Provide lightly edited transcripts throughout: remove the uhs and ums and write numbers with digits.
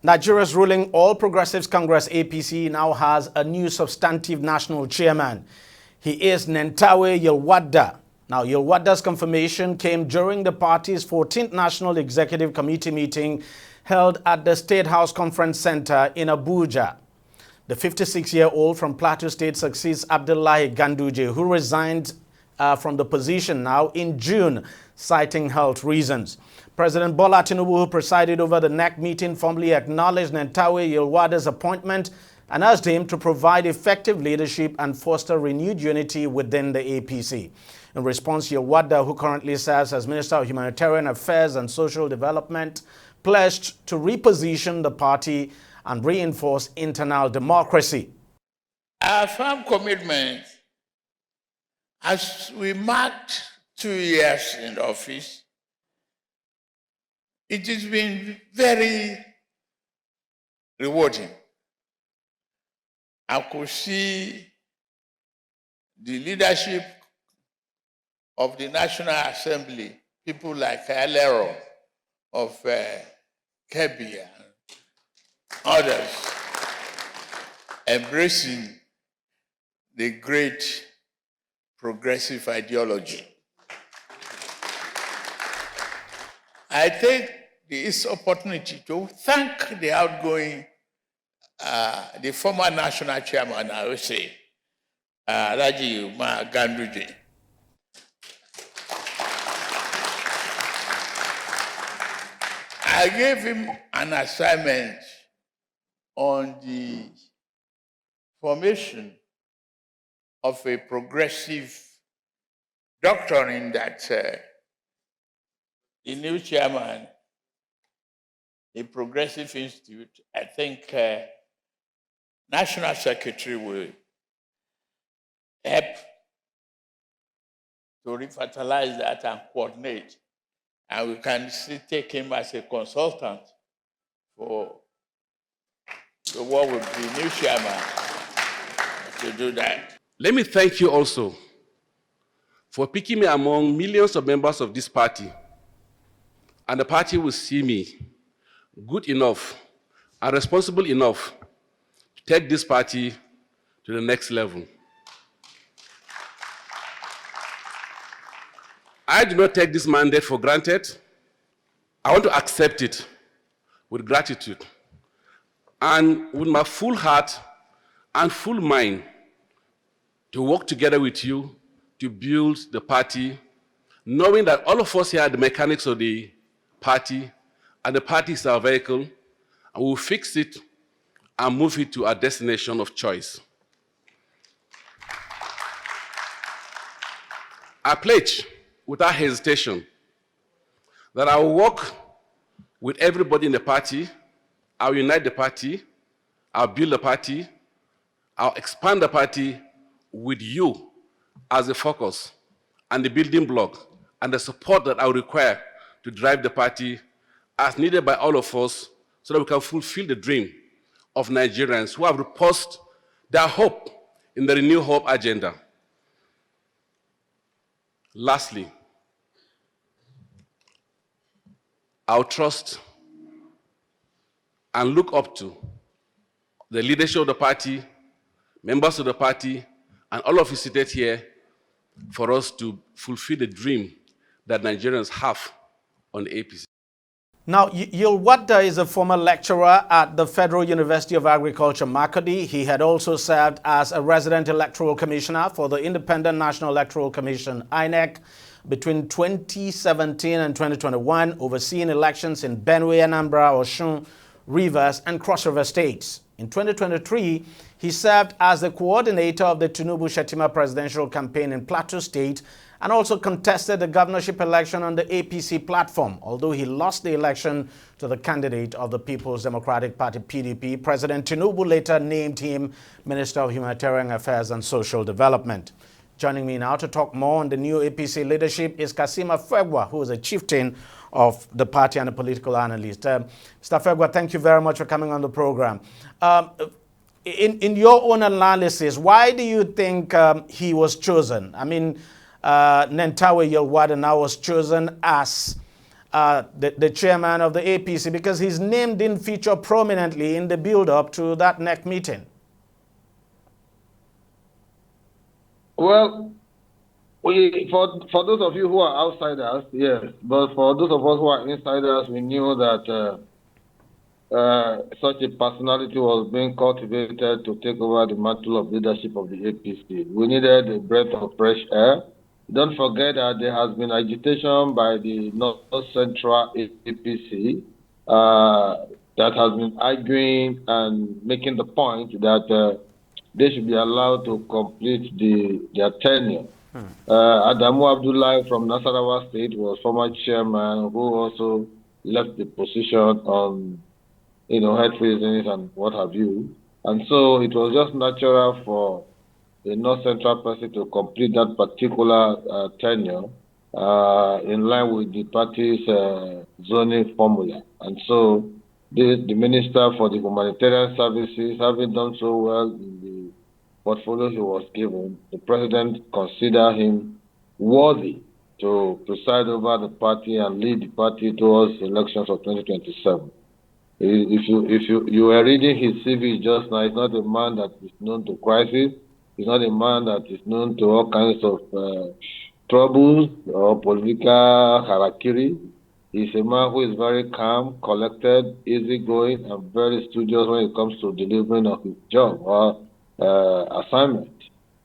Nigeria's ruling All Progressives Congress APC now has a new substantive national chairman. He is Nentawe Yilwatda. Now, Yilwatda's confirmation came during the party's 14th National Executive Committee meeting held at the State House Conference Center in Abuja. The 56-year-old from Plateau State succeeds Abdullahi Ganduje, who resigned from the position now in June, citing health reasons. President Bola Tinubu, who presided over the NEC meeting, formally acknowledged Nentawe Yilwatda's appointment and asked him to provide effective leadership and foster renewed unity within the APC. In response, Yilwatda, who currently serves as Minister of Humanitarian Affairs and Social Development, pledged to reposition the party and reinforce internal democracy. Our firm commitment, as we marked 2 years in office, it has been very rewarding. I could see the leadership of the National Assembly, people like Alero of Kebbi and others, embracing the great progressive ideology. I take this opportunity to thank the outgoing, the former national chairman, I would say, Ganduje. I gave him an assignment on the formation of a progressive doctrine that the new chairman, the Progressive Institute, I think National Secretary will help to revitalize that and coordinate. And we can still take him as a consultant for the work with the new chairman to do that. Let me thank you also for picking me among millions of members of this party. And the party will see me good enough and responsible enough to take this party to the next level. I do not take this mandate for granted. I want to accept it with gratitude and with my full heart and full mind to work together with you to build the party, knowing that all of us here are the mechanics of the party, and the party is our vehicle, and we'll fix it and move it to our destination of choice. I pledge, without hesitation, that I will work with everybody in the party, I'll unite the party, I'll build the party, I'll expand the party with you as the focus and the building block and the support that I will require to drive the party as needed by all of us so that we can fulfill the dream of Nigerians who have reposed their hope in the Renew Hope agenda. Lastly, I'll trust and look up to the leadership of the party, members of the party, and all of you seated here for us to fulfill the dream that Nigerians have on the APC. Now, Yilwatda is a former lecturer at the Federal University of Agriculture, Makurdi. He had also served as a resident electoral commissioner for the Independent National Electoral Commission, INEC, between 2017 and 2021, overseeing elections in Benue, Anambra, Osun, Rivers, and Cross River states. In 2023, he served as the coordinator of the Tinubu-Shettima presidential campaign in Plateau State and also contested the governorship election on the APC platform. Although he lost the election to the candidate of the People's Democratic Party, PDP, President Tinubu later named him Minister of Humanitarian Affairs and Social Development. Joining me now to talk more on the new APC leadership is Kasima Fegwa, who is a chieftain of the party and a political analyst. Mr. Fegwa, thank you very much for coming on the program. In your own analysis, why do you think he was chosen? I mean, Nentawe Yilwatda now was chosen as the chairman of the APC, because his name didn't feature prominently in the build-up to that NEC meeting? Well, for those of you who are outsiders, yes, but for those of us who are insiders, we knew that such a personality was being cultivated to take over the mantle of leadership of the APC. We needed a breath of fresh air. Don't forget that there has been agitation by the North Central APC that has been arguing and making the point that they should be allowed to complete their tenure. Adamu Abdullahi from Nasarawa State was former chairman who also left the position on health reasons and what have you. And so it was just natural for the North Central person to complete that particular tenure in line with the party's zoning formula. And so the Minister for the Humanitarian Services, having done so well in the portfolio he was given, the President considered him worthy to preside over the party and lead the party towards the elections of 2027. If you were reading his CV just now, he's not a man that is known to crisis. He's not a man that is known to all kinds of troubles or political harakiri. He's a man who is very calm, collected, easygoing, and very studious when it comes to delivering of his job or assignment.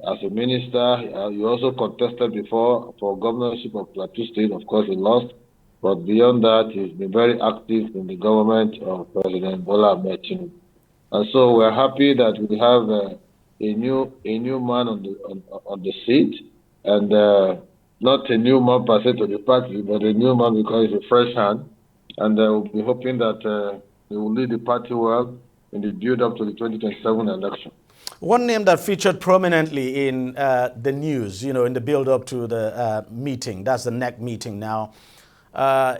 As a minister, he also contested before for governorship of Plateau State. Of course, he lost. But beyond that, he's been very active in the government of President Bola Ahmed Tinubu. And so we're happy that we have a new man on the seat, and not a new man per se to the party, but a new man because he's a fresh hand. And we'll be hoping that he will lead the party well in the build-up to the 2027 election. One name that featured prominently in the news, in the build-up to the meeting, that's the NEC meeting now,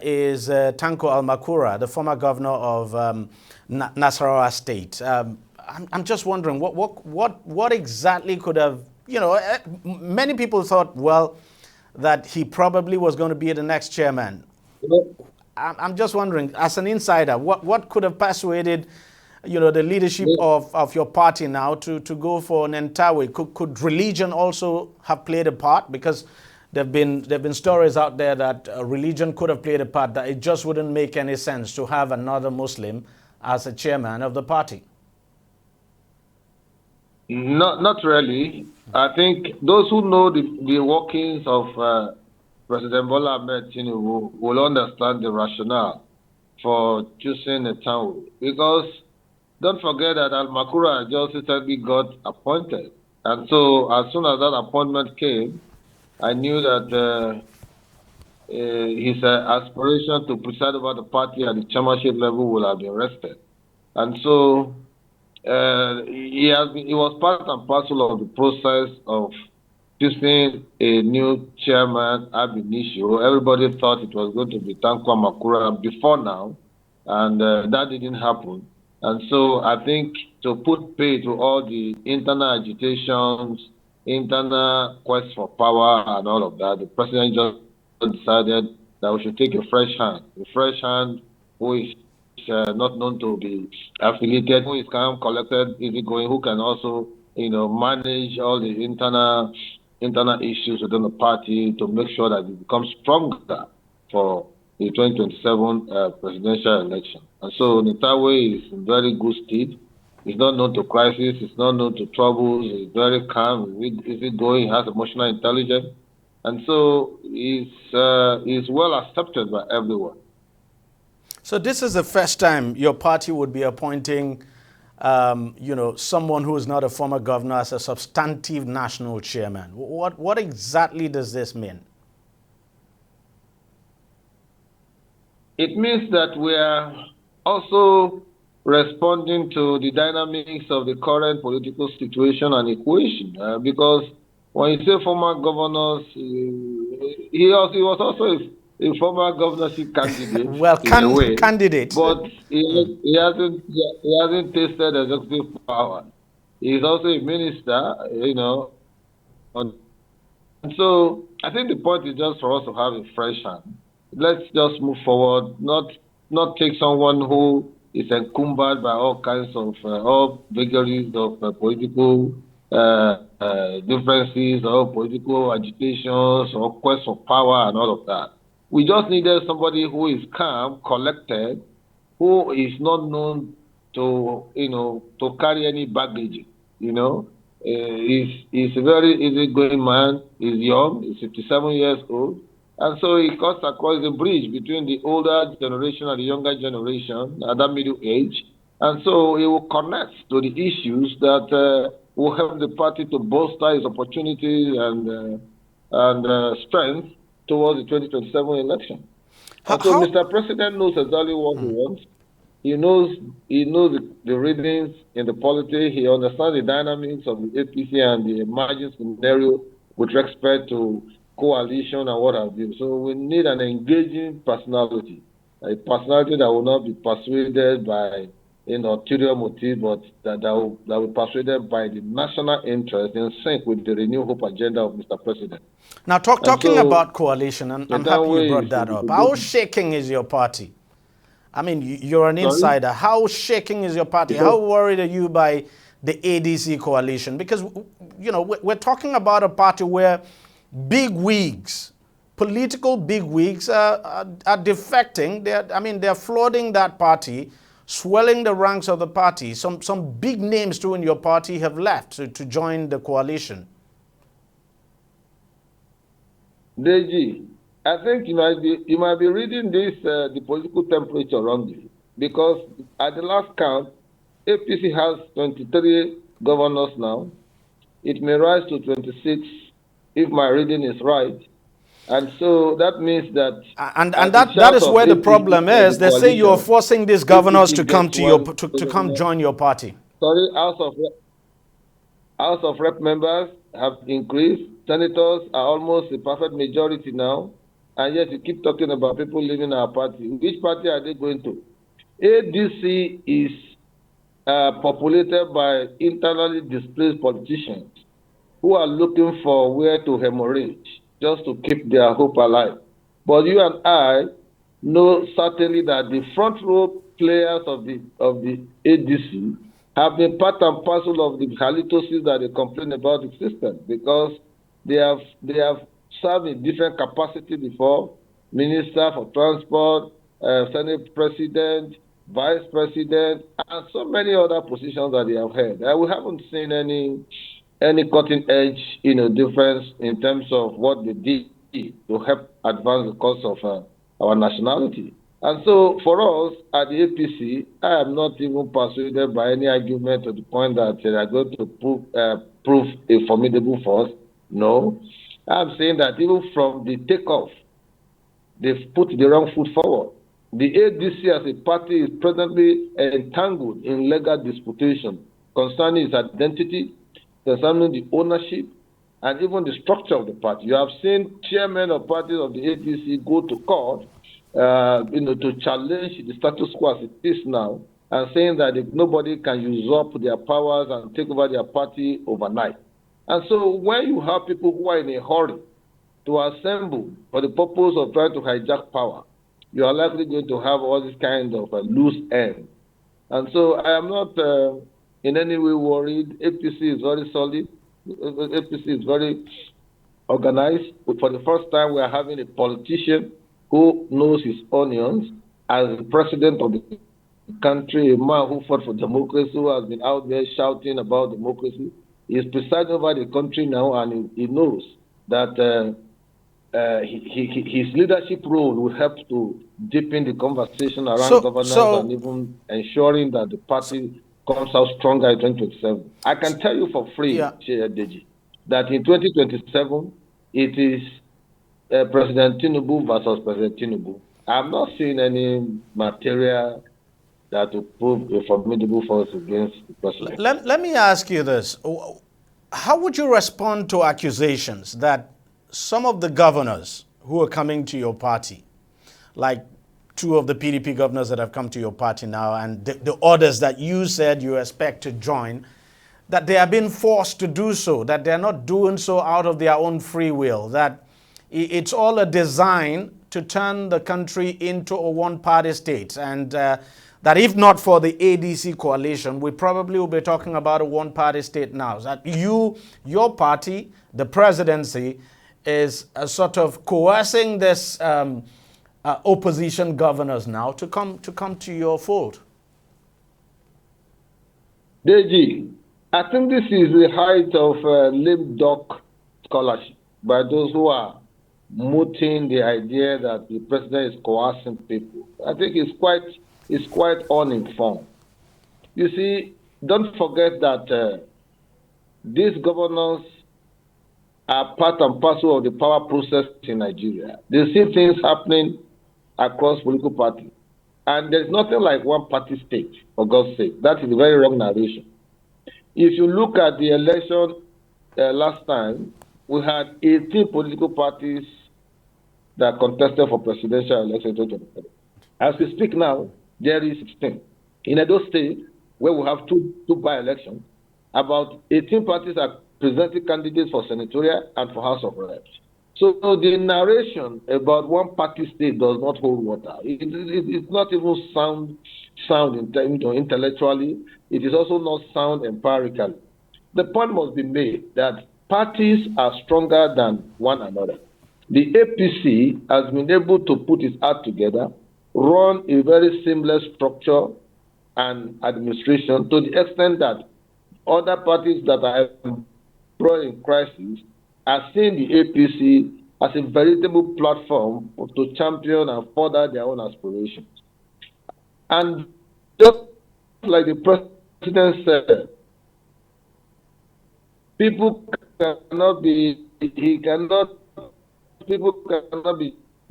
is Tanko Almakura, the former governor of Nasarawa State. I'm just wondering what exactly could have, many people thought, well, that he probably was going to be the next chairman. I'm just wondering, as an insider, what could have persuaded, the leadership of your party now to go for Nentawe? Could religion also have played a part? Because there've been stories out there that religion could have played a part, that it just wouldn't make any sense to have another Muslim as a chairman of the party. Not really. I think those who know the workings of President Bola Ahmed Tinubu will understand the rationale for choosing Nentawe. Because don't forget that Al-Makura just recently got appointed. And so as soon as that appointment came, I knew that his aspiration to preside over the party at the chairmanship level will have been rested. And so he was part and parcel of the process of choosing a new chairman ab initio. Everybody thought it was going to be Tanko Makura before now, and that didn't happen. And so I think to put pay to all the internal agitations, internal quest for power and all of that, the president just decided that we should take a fresh hand who is not known to be affiliated, who is calm, collected, easygoing, who can also, manage all the internal issues within the party to make sure that it becomes stronger for the 2027 presidential election. And so Nentawe is in very good state. He's not known to crisis. He's not known to troubles. He's very calm. Easygoing. He has emotional intelligence, and so he's well accepted by everyone. So this is the first time your party would be appointing, someone who is not a former governor as a substantive national chairman. What exactly does this mean? It means that we are also responding to the dynamics of the current political situation and equation. Because when you say former governors, he was also a former governorship candidate. Well, in a way, candidate. But he hasn't tasted executive power. He's also a minister, And so I think the point is just for us to have a fresh hand. let's just move forward, not take someone who is encumbered by all kinds of all vagaries of political differences or political agitations or quest for power and all of that. We just needed somebody who is calm, collected, who is not known to, to carry any baggage, he's a very easygoing man. He's young. He's 57 years old. And so he cuts across the bridge between the older generation and the younger generation at that middle age. And so he will connect to the issues that will help the party to bolster its opportunities and strength towards the 2027 election. And so Mr. President knows exactly what he wants. He knows the readings in the politics. He understands the dynamics of the APC and the emerging scenario with respect to coalition and what have you. So we need an engaging personality, a personality that will not be persuaded by ulterior motive, but that will be persuaded by the national interest in sync with the Renew Hope agenda of Mr. President. Now, talking about coalition, and I'm happy you brought that up. How shaking is your party? I mean, you're an insider. How shaking is your party? How worried are you by the ADC coalition? Because, we're talking about a party where big wigs, political big wigs are defecting. They're flooding that party, swelling the ranks of the party. Some big names too in your party have left to join the coalition. DEJI, I think you might be reading this the political temperature wrongly, because at the last count, APC has 23 governors now. It may rise to 26 if my reading is right. And so that means that... And that is where the problem is. They say you're forcing these governors to come to join your party. Sorry, House of Rep members have increased. Senators are almost a perfect majority now. And yet you keep talking about people leaving our party. Which party are they going to? ADC is populated by internally displaced politicians who are looking for where to hemorrhage just to keep their hope alive. But you and I know certainly that the front row players of the ADC have been part and parcel of the halitosis that they complain about the system, because they have served in different capacity before: Minister for Transport, Senate President, Vice President, and so many other positions that they have held. We haven't seen any cutting edge, difference in terms of what they did to help advance the cause of our nationality. And so for us at the APC, I am not even persuaded by any argument to the point that they are going to prove a formidable force. No. I'm saying that even from the takeoff, they've put the wrong foot forward. The ADC as a party is presently entangled in legal disputation concerning its identity, concerning the ownership, and even the structure of the party. You have seen chairmen of parties of the APC go to court, to challenge the status quo as it is now, and saying that nobody can usurp their powers and take over their party overnight. And so when you have people who are in a hurry to assemble for the purpose of trying to hijack power, you are likely going to have all this kind of loose ends. And so I am not in any way worried. APC is very solid. APC is very organized. But for the first time, we are having a politician who knows his onions as the president of the country, a man who fought for democracy, who has been out there shouting about democracy. He is presiding over the country now, and he knows that his leadership role will help to deepen the conversation around governance and even ensuring that the party comes out stronger in 2027. I can tell you for free, DEJI, that in 2027, it is President Tinubu versus President Tinubu. I'm not seeing any material that will prove a formidable force against the president. Let me ask you this. How would you respond to accusations that some of the governors who are coming to your party, like two of the PDP governors that have come to your party now, and the others that you said you expect to join, that they are being forced to do so, that they're not doing so out of their own free will, that it's all a design to turn the country into a one-party state, and that if not for the ADC coalition, we probably will be talking about a one-party state now. That your party, the presidency, is sort of coercing this opposition governors now to come to your fold. DEJI, I think this is the height of lame duck scholarship by those who are mooting the idea that the president is coercing people. I think it's quite uninformed. You see, don't forget that these governors are part and parcel of the power process in Nigeria. They see things happening across political parties. And there's nothing like one-party state, for God's sake. That is a very wrong narration. If you look at the election last time, we had 18 political parties that contested for presidential election in 2023. As we speak now, there is 16. In Edo State, where we have two by-elections, about 18 parties are presenting candidates for senatorial and for House of Reps. So the narration about one-party state does not hold water. It's not even sound intellectually. It is also not sound empirically. The point must be made that parties are stronger than one another. The APC has been able to put its act together, run a very seamless structure and administration to the extent that other parties that are brought in crisis are seeing the APC as a veritable platform to champion and further their own aspirations. And just like the president said, people cannot be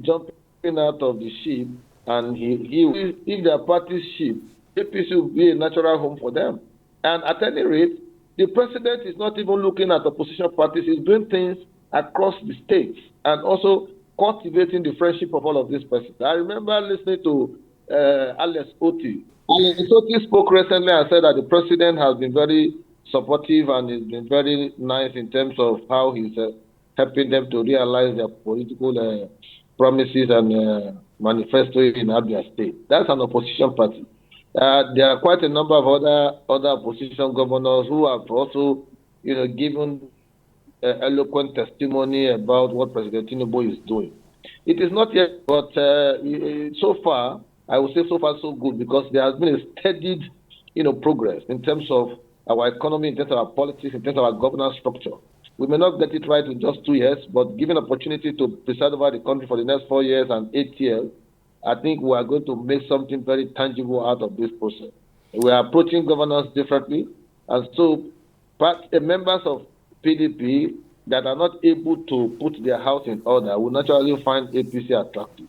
jumping out of the ship, and if their party's ship, APC will be a natural home for them. And at any rate, the president is not even looking at opposition parties. He's doing things across the states and also cultivating the friendship of all of these persons. I remember listening to Alex Oti. Alex Oti spoke recently and said that the president has been very supportive and has been very nice in terms of how he's helping them to realize their political promises and manifesto in Abia State. That's an opposition party. There are quite a number of other opposition governors who have also, given eloquent testimony about what President Tinubu is doing. It is not yet, but so far, I would say so far so good, because there has been a steadied, progress in terms of our economy, in terms of our politics, in terms of our governance structure. We may not get it right in just 2 years, but given opportunity to preside over the country for the next 4 years and 8 years, I think we are going to make something very tangible out of this process. We are approaching governance differently, and so members of PDP that are not able to put their house in order will naturally find APC attractive.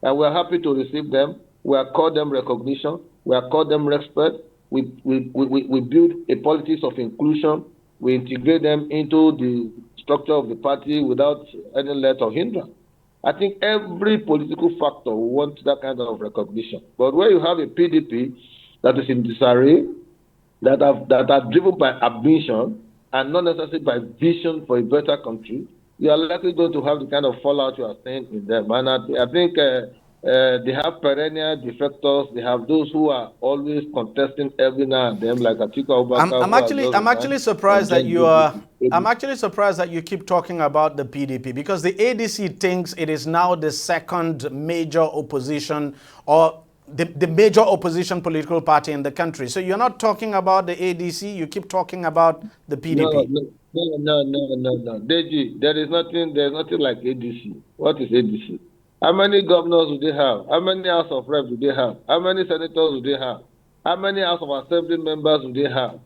And we are happy to receive them. We accord them recognition. We accord them respect. We build a politics of inclusion. We integrate them into the structure of the party without any let or hindrance. I think every political factor wants that kind of recognition. But where you have a PDP that is in disarray, that are driven by ambition and not necessarily by vision for a better country, you are likely going to have the kind of fallout you are saying in them. And I think they have perennial defectors. They have those who are always contesting every now and then, like Atiku Abubakar. I'm actually surprised that you are. I'm actually surprised that you keep talking about the PDP, because the ADC thinks it is now the second major opposition, or the major opposition political party in the country. So you're not talking about the ADC. You keep talking about the PDP. No. DEJI, there is nothing like ADC. What is ADC? How many governors do they have? How many House of Reps do they have? How many senators do they have? How many House of Assembly members do they have?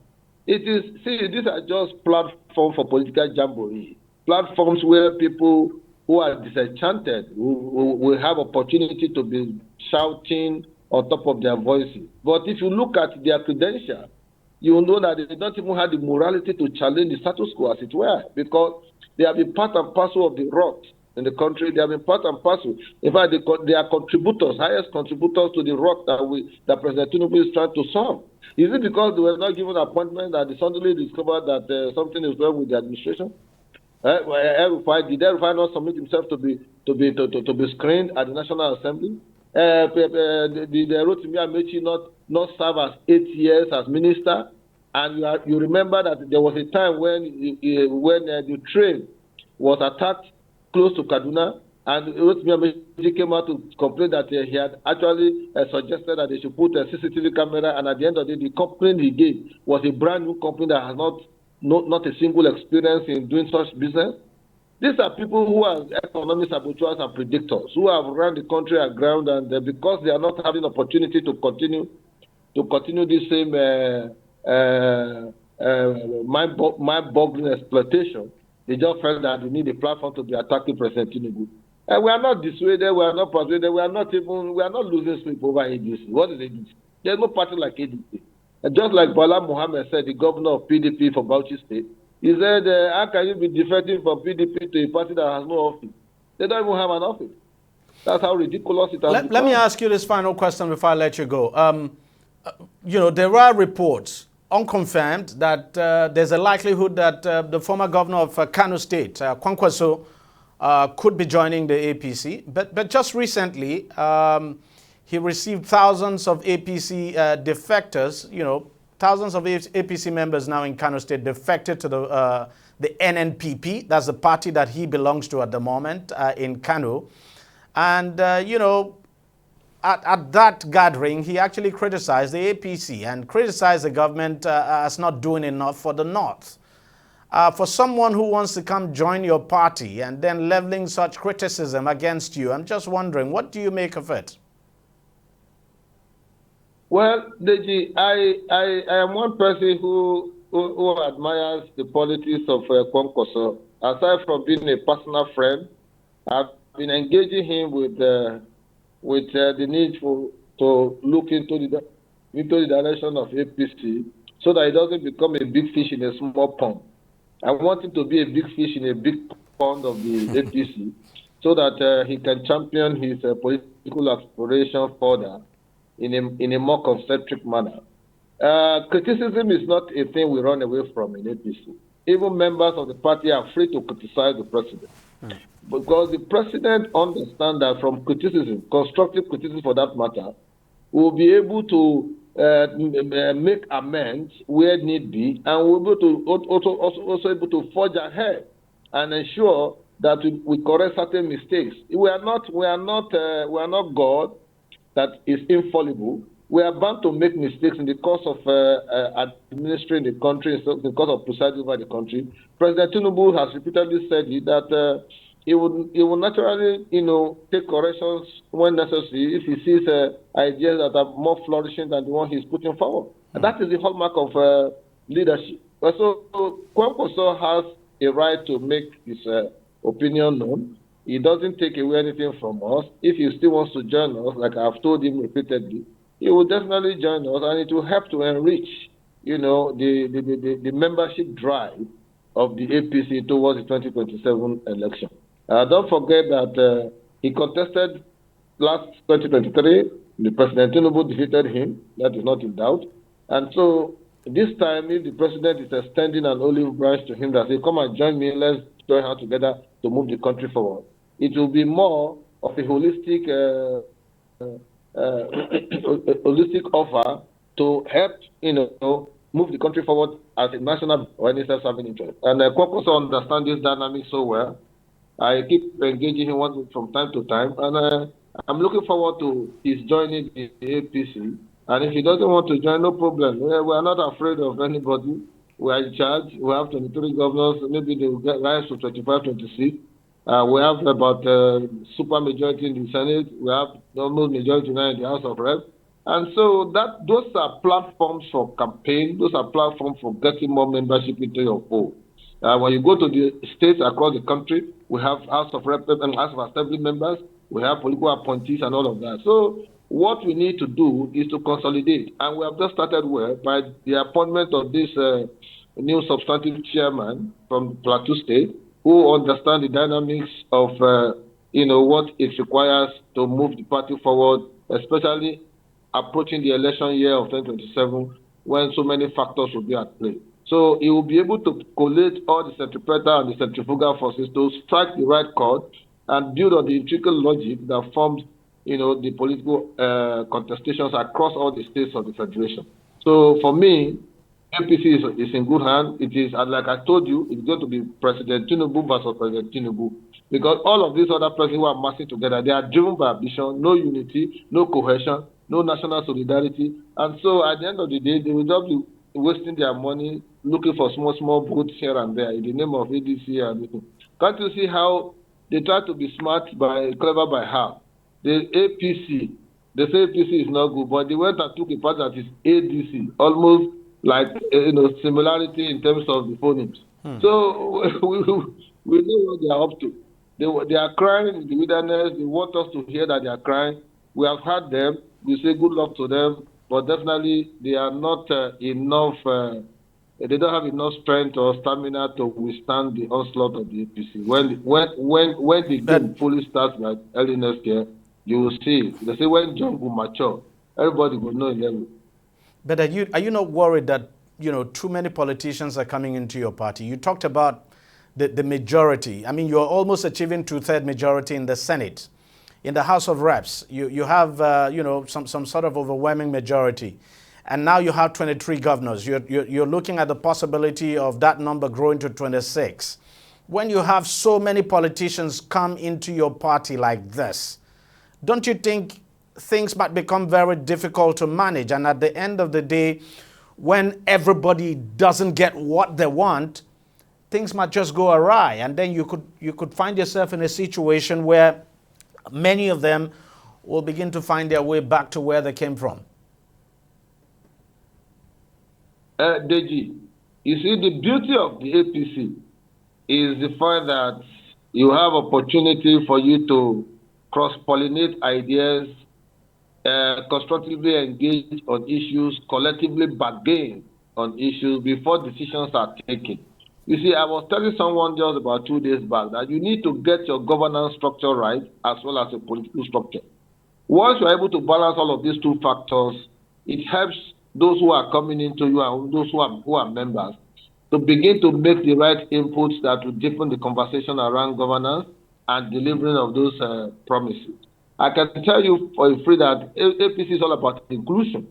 These are just platforms for political jamboree. Platforms where people who are disenchanted will have opportunity to be shouting on top of their voices. But if you look at their credentials, you will know that they don't even have the morality to challenge the status quo, as it were, because they have been part and parcel of the rot in the country. They have been part and parcel. In fact, they are contributors, highest contributors to the rot that President Tinubu is trying to solve. Is it because they were not given an appointment that they suddenly discovered that something is wrong with the administration? Did El-Rufai not submit himself to be to be screened at the National Assembly. The Rotimi Amechi not serve as 8 years as minister, and you remember that there was a time when the train was attacked close to Kaduna, and Rotimi Amechi came out to complain that he had actually suggested that they should put a CCTV camera, and at the end of the day, the company he gave was a brand new company that has not a single experience in doing such business. These are people who are economic saboteurs and predictors, who have run the country aground, and because they are not having opportunity to continue this same mind-boggling exploitation, they just felt that they need a platform to be attacking President Tinubu. And we are not dissuaded, we are not persuaded, we are not losing sleep over ADC. What is ADC? There's no party like ADC. And just like Bala Mohammed said, the governor of PDP for Bauchi State, he said, how can you be defecting from PDP to a party that has no office? They don't even have an office. That's how ridiculous it has become. Let me ask you this final question before I let you go. There are reports, unconfirmed, that there's a likelihood that the former governor of Kano State, Kwankwaso, could be joining the APC. But just recently, he received thousands of APC defectors, thousands of APC members now in Kano State defected to the NNPP. That's the party that he belongs to at the moment in Kano. And, at that gathering, he actually criticized the APC and criticized the government as not doing enough for the North. For someone who wants to come join your party and then leveling such criticism against you, I'm just wondering, what do you make of it? Well, DEJI, I am one person who admires the politics of Kwankwaso. Aside from being a personal friend, I've been engaging him with the need to look into the direction of APC so that he doesn't become a big fish in a small pond. I want him to be a big fish in a big pond of the APC so that he can champion his political aspiration further in a more concentric manner. Criticism is not a thing we run away from in APC. Even members of the party are free to criticize the president. Because the president understands that from criticism, constructive criticism for that matter, we'll be able to make amends where need be, and we'll be able to also able to forge ahead and ensure that we correct certain mistakes. We are not God that is infallible. We are bound to make mistakes in the course of administering the country, in the course of presiding over the country. President Tinubu has repeatedly said that he will naturally, take corrections when necessary if he sees ideas that are more flourishing than the one he's putting forward. And that is the hallmark of leadership. So Kwankwaso has a right to make his opinion known. He doesn't take away anything from us. If he still wants to join us, like I've told him repeatedly, he will definitely join us, and it will help to enrich, the membership drive of the APC towards the 2027 election. Don't forget that he contested last 2023. The President Tinubu defeated him. That is not in doubt. And so this time, if the president is extending an olive branch to him that says, come and join me, let's join hands together to move the country forward, it will be more of a holistic offer to help, move the country forward as a national or any self-serving interest. And Kwankwaso understands this dynamic so well. I keep engaging him from time to time, and I'm looking forward to his joining the APC. And if he doesn't want to join, no problem. We are not afraid of anybody. We are in charge. We have 23 governors. Maybe they will rise to 25, 26. We have about super majority in the Senate. We have almost majority now in the House of Reps. And so those are platforms for campaign. Those are platforms for getting more membership into your fold. When you go to the states across the country, we have House of Reps and House of Assembly members. We have political appointees and all of that. So what we need to do is to consolidate. And we have just started by the appointment of this new substantive chairman from Plateau State, who understand the dynamics of, what it requires to move the party forward, especially approaching the election year of 2027, when so many factors will be at play. So he will be able to collate all the centripetal and the centrifugal forces to strike the right chord and build on the intricate logic that forms, the political contestations across all the states of the Federation. So for me, APC is in good hand. It is, and like I told you, it's going to be President Tinubu versus President Tinubu. Because all of these other presidents who are marching together, they are driven by ambition, no unity, no cohesion, no national solidarity. And so at the end of the day, they will just be wasting their money looking for small votes here and there in the name of ADC and everything. Can't you see how they try to be clever by half? The APC, they say APC is not good, but they went and took a part that is ADC, almost like similarity in terms of the phonemes. So we know what they are up to. They are crying in the wilderness. They want us to hear that they are crying. We have heard them. We say good luck to them, but definitely they are not enough. They don't have enough strength or stamina to withstand the onslaught of the APC. When the game fully starts, like early next year, you will see. They say when John will mature, everybody will know in level. But are you not worried that too many politicians are coming into your party? You talked about the majority. I mean, you're almost achieving 2/3 majority in the Senate. In the House of Reps, you have some sort of overwhelming majority, and now you have 23 governors. You're looking at the possibility of that number growing to 26. When you have so many politicians come into your party like this, don't you think things might become very difficult to manage? And at the end of the day, when everybody doesn't get what they want, things might just go awry, and then you could find yourself in a situation where many of them will begin to find their way back to where they came from. DEJI, you see, the beauty of the APC is the fact that you have opportunity for you to cross-pollinate ideas, constructively engage on issues, collectively bargain on issues before decisions are taken. You see, I was telling someone just about 2 days back that you need to get your governance structure right as well as your political structure. Once you're able to balance all of these two factors, it helps those who are coming into you and those who are members to begin to make the right inputs that will deepen the conversation around governance and delivering of those promises. I can tell you for a free that APC is all about inclusion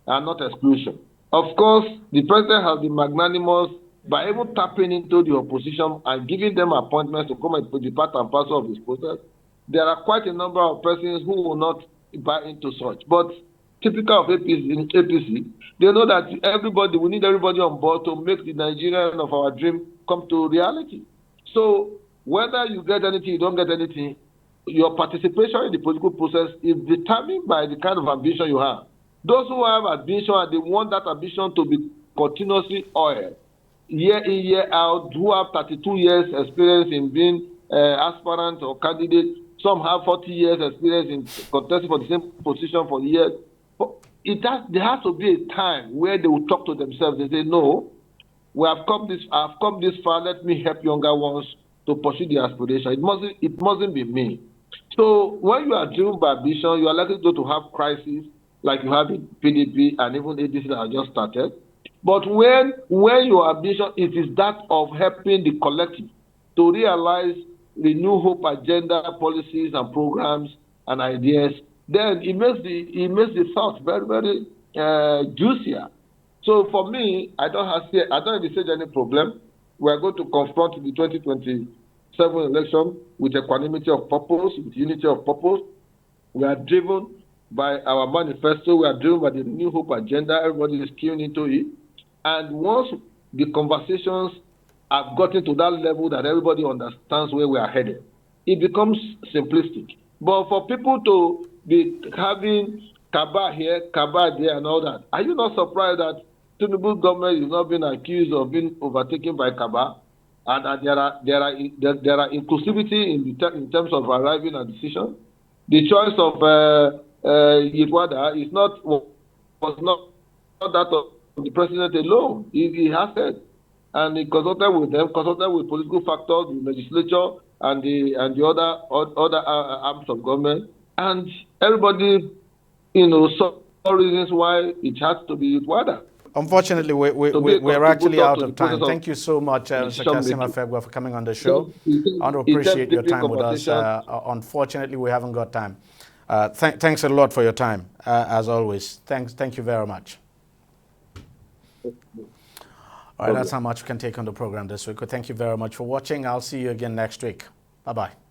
and not exclusion. Of course, the president has been magnanimous by even tapping into the opposition and giving them appointments to come and be part and parcel of his process. There are quite a number of persons who will not buy into such. But typical of APC, they know that we need everybody on board to make the Nigerian of our dream come to reality. So whether you get anything, you don't get anything, your participation in the political process is determined by the kind of ambition you have. Those who have ambition and they want that ambition to be continuously oiled, year in, year out, who have 32 years experience in being aspirant or candidate, some have 40 years experience in contesting for the same position for years. There has to be a time where they will talk to themselves. They say, no, I've come this far, let me help younger ones to pursue their aspiration. It mustn't be me. So when you are driven by ambition, you are likely to have crises like you have in PDP and even ADC that have just started. But when your ambition is that of helping the collective to realize the new hope agenda, policies and programs and ideas, then it makes the thought very, very juicier. So for me, I don't envisage any problem. We are going to confront the 2027 election with equanimity of purpose, with unity of purpose. We are driven by our manifesto. We are driven by the new hope agenda. Everybody is keying into it. And once the conversations have gotten to that level that everybody understands where we are headed, it becomes simplistic. But for people to be having Kaba here, Kaba there, and all that, are you not surprised that Tinubu government is not being accused of being overtaken by Kaba, and there are inclusivity in terms of arriving at decision? The choice of Yilwatda was not that of the president alone. He has said, and he consulted with them, consulted with political factors, the legislature, and the other arms of government, and everybody, saw reasons why it has to be Yilwatda. Unfortunately, we're actually out of time. Thank you so much, Mr. Kasim Afegwa, for coming on the show. I want to appreciate your time with us. Unfortunately, we haven't got time. Thanks a lot for your time, as always. Thank you very much. All right, that's how much we can take on the program this week. Thank you very much for watching. I'll see you again next week. Bye-bye.